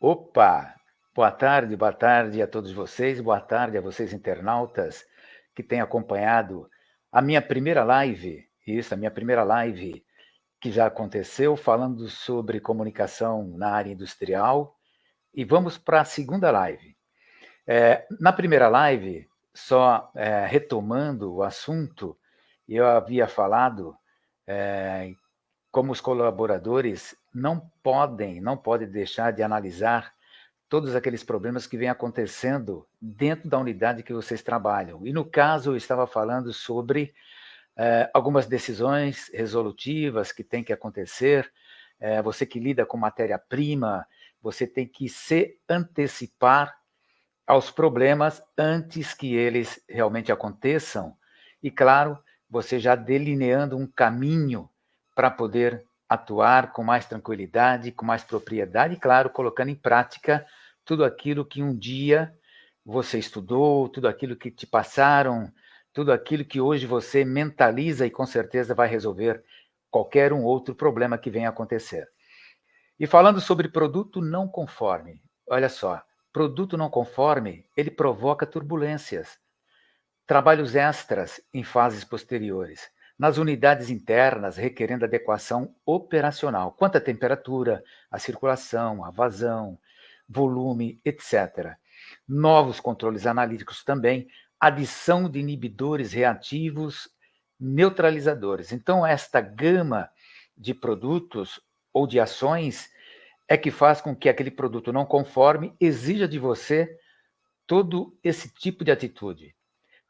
Opa! Boa tarde a todos vocês, boa tarde a vocês internautas que têm acompanhado a minha primeira live, a minha primeira live que já aconteceu, falando sobre comunicação na área industrial, e vamos para a segunda live. Na primeira live, só retomando o assunto, eu havia falado como os colaboradores não podem deixar de analisar todos aqueles problemas que vêm acontecendo dentro da unidade que vocês trabalham. E, no caso, eu estava falando sobre algumas decisões resolutivas que têm que acontecer. Você que lida com matéria-prima, você tem que se antecipar aos problemas antes que eles realmente aconteçam. E, claro, você já delineando um caminho para poder atuar com mais tranquilidade, com mais propriedade, e, claro, colocando em prática tudo aquilo que um dia você estudou, tudo aquilo que te passaram, tudo aquilo que hoje você mentaliza e com certeza vai resolver qualquer um outro problema que venha acontecer. E falando sobre produto não conforme, olha só, produto não conforme, ele provoca turbulências, trabalhos extras em fases posteriores, nas unidades internas requerendo adequação operacional, quanto à temperatura, a circulação, a vazão, volume, etc. Novos controles analíticos também, adição de inibidores reativos, neutralizadores. Então, esta gama de produtos ou de ações é que faz com que aquele produto não conforme exija de você todo esse tipo de atitude.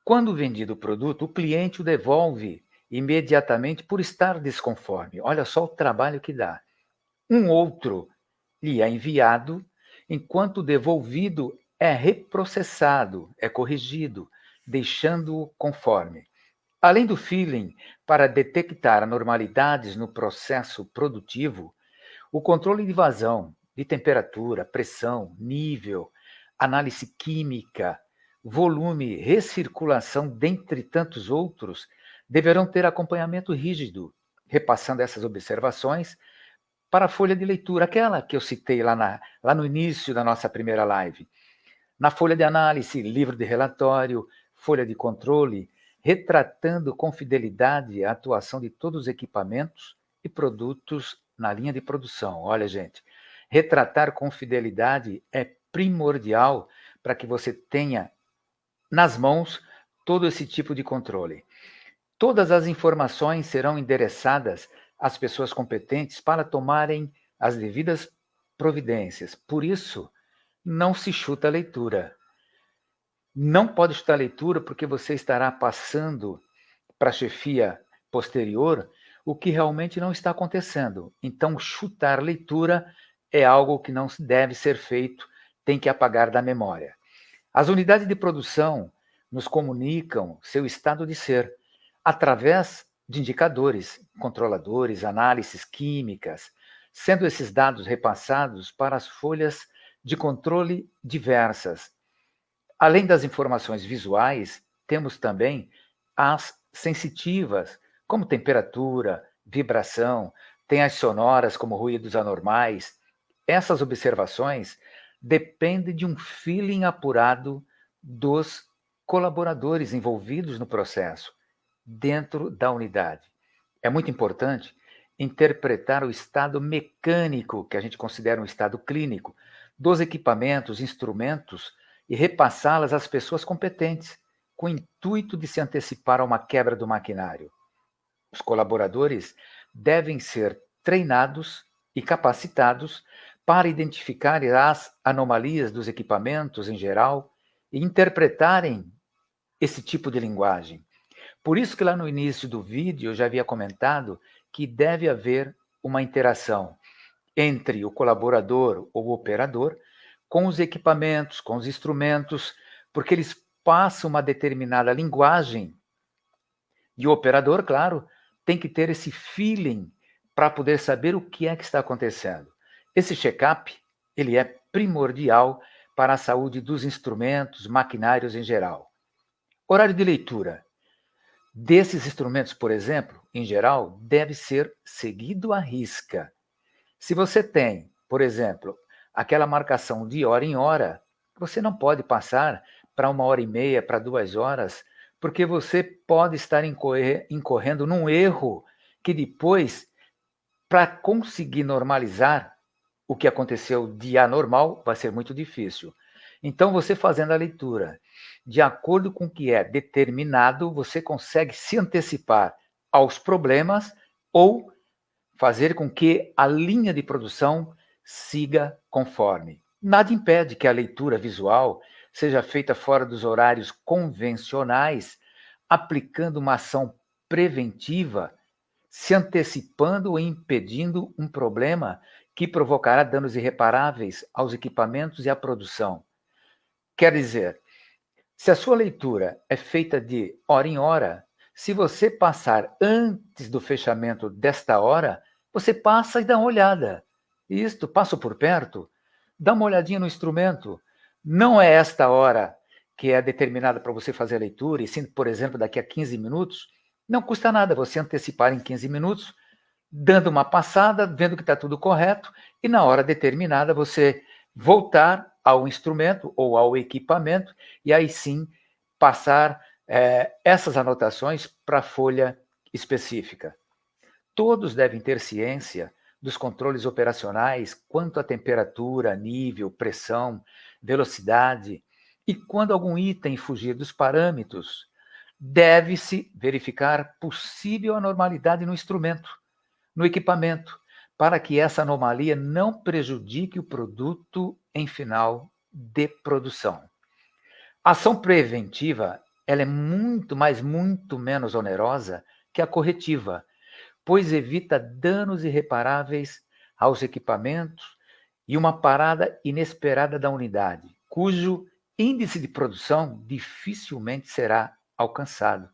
Quando vendido o produto, o cliente o devolve imediatamente por estar desconforme. Olha só o trabalho que dá. Um outro lhe é enviado, enquanto o devolvido é reprocessado, é corrigido, deixando-o conforme. Além do feeling para detectar anormalidades no processo produtivo, o controle de vazão, de temperatura, pressão, nível, análise química, volume, recirculação, dentre tantos outros, deverão ter acompanhamento rígido, repassando essas observações para a folha de leitura, aquela que eu citei lá no início da nossa primeira live. Na folha de análise, livro de relatório, folha de controle, retratando com fidelidade a atuação de todos os equipamentos e produtos na linha de produção. Olha, gente, retratar com fidelidade é primordial para que você tenha nas mãos todo esse tipo de controle. Todas as informações serão endereçadas às pessoas competentes para tomarem as devidas providências. Por isso, não se chuta a leitura. Não pode chutar a leitura porque você estará passando para a chefia posterior o que realmente não está acontecendo. Então, chutar leitura é algo que não deve ser feito, tem que apagar da memória. As unidades de produção nos comunicam seu estado de ser através de indicadores, controladores, análises químicas, sendo esses dados repassados para as folhas de controle diversas. Além das informações visuais, temos também as sensitivas, como temperatura, vibração, tem as sonoras, como ruídos anormais. Essas observações dependem de um feeling apurado dos colaboradores envolvidos no processo, dentro da unidade. É muito importante interpretar o estado mecânico, que a gente considera um estado clínico, dos equipamentos, instrumentos, e repassá-las às pessoas competentes, com o intuito de se antecipar a uma quebra do maquinário. Os colaboradores devem ser treinados e capacitados para identificar as anomalias dos equipamentos em geral e interpretarem esse tipo de linguagem. Por isso que lá no início do vídeo eu já havia comentado que deve haver uma interação entre o colaborador ou o operador com os equipamentos, com os instrumentos, porque eles passam uma determinada linguagem e o operador, claro, tem que ter esse feeling para poder saber o que é que está acontecendo. Esse check-up, ele é primordial para a saúde dos instrumentos, maquinários em geral. Horário de leitura desses instrumentos, por exemplo, em geral, deve ser seguido à risca. Se você tem, por exemplo, aquela marcação de hora em hora, você não pode passar para 1h30, para 2 horas, porque você pode estar incorrendo num erro que depois, para conseguir normalizar o que aconteceu de anormal, vai ser muito difícil. Então, você fazendo a leitura de acordo com o que é determinado, você consegue se antecipar aos problemas ou fazer com que a linha de produção siga conforme. Nada impede que a leitura visual seja feita fora dos horários convencionais, aplicando uma ação preventiva, se antecipando ou impedindo um problema que provocará danos irreparáveis aos equipamentos e à produção. Quer dizer, se a sua leitura é feita de hora em hora, se você passar antes do fechamento desta hora, você passa e dá uma olhada. Isto, passo por perto, dá uma olhadinha no instrumento. Não é esta hora que é determinada para você fazer a leitura, e sim, por exemplo, daqui a 15 minutos, não custa nada você antecipar em 15 minutos, dando uma passada, vendo que está tudo correto, e na hora determinada você voltar ao instrumento ou ao equipamento, e aí sim passar essas anotações para a folha específica. Todos devem ter ciência dos controles operacionais quanto à temperatura, nível, pressão, velocidade, e quando algum item fugir dos parâmetros, deve-se verificar possível anormalidade no instrumento, no equipamento, para que essa anomalia não prejudique o produto em final de produção. A ação preventiva ela é muito, mas muito menos onerosa que a corretiva, pois evita danos irreparáveis aos equipamentos e uma parada inesperada da unidade, cujo índice de produção dificilmente será alcançado.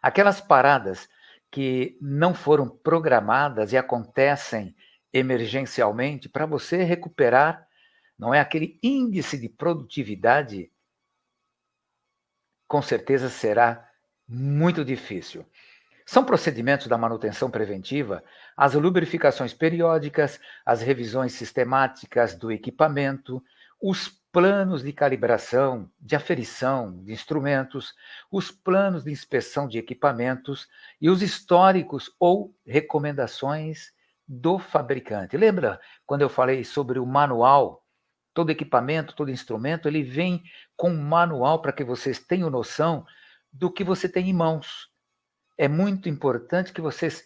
Aquelas paradas que não foram programadas e acontecem emergencialmente, para você recuperar, não é aquele índice de produtividade, com certeza será muito difícil. São procedimentos da manutenção preventiva, as lubrificações periódicas, as revisões sistemáticas do equipamento, os planos de calibração, de aferição de instrumentos, os planos de inspeção de equipamentos e os históricos ou recomendações do fabricante. Lembra quando eu falei sobre o manual? Todo equipamento, todo instrumento, ele vem com um manual para que vocês tenham noção do que você tem em mãos. É muito importante que vocês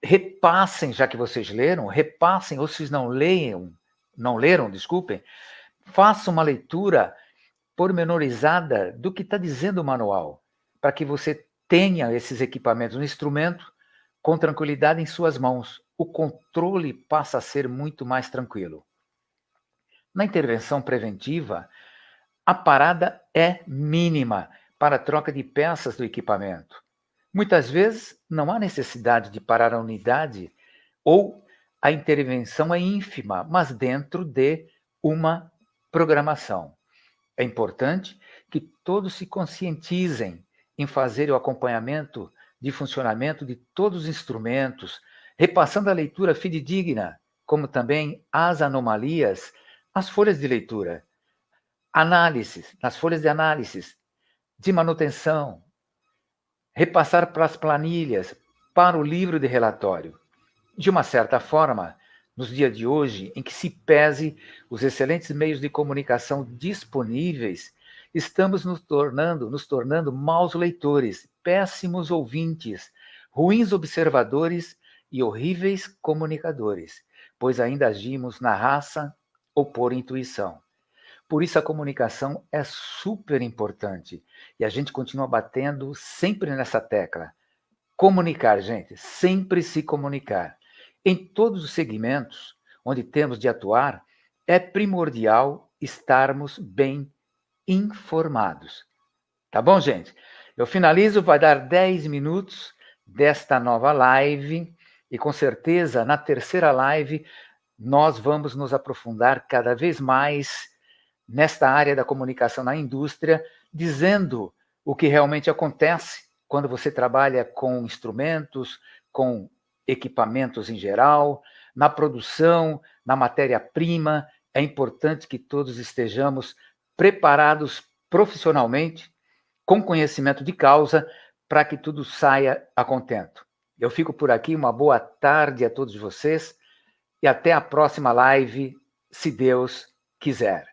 repassem, já que vocês leram, repassem, ou se não leram, desculpem, façam uma leitura pormenorizada do que está dizendo o manual, para que você tenha esses equipamentos no instrumento com tranquilidade em suas mãos. O controle passa a ser muito mais tranquilo. Na intervenção preventiva, a parada é mínima para a troca de peças do equipamento. Muitas vezes não há necessidade de parar a unidade ou a intervenção é ínfima, mas dentro de uma programação. É importante que todos se conscientizem em fazer o acompanhamento de funcionamento de todos os instrumentos, repassando a leitura fidedigna, como também as anomalias, as folhas de leitura, análises, nas folhas de análise, de manutenção, repassar para as planilhas, para o livro de relatório. De uma certa forma, nos dias de hoje, em que se pese os excelentes meios de comunicação disponíveis, estamos nos tornando maus leitores, péssimos ouvintes, ruins observadores e horríveis comunicadores, pois ainda agimos na raça ou por intuição. Por isso a comunicação é super importante e a gente continua batendo sempre nessa tecla. Comunicar, gente, sempre se comunicar. Em todos os segmentos onde temos de atuar, é primordial estarmos bem informados. Tá bom, gente? Eu finalizo, vai dar 10 minutos desta nova live e com certeza na terceira live nós vamos nos aprofundar cada vez mais nesta área da comunicação na indústria, dizendo o que realmente acontece quando você trabalha com instrumentos, com equipamentos em geral, na produção, na matéria-prima, é importante que todos estejamos preparados profissionalmente, com conhecimento de causa, para que tudo saia a contento. Eu fico por aqui, uma boa tarde a todos vocês e até a próxima live, se Deus quiser.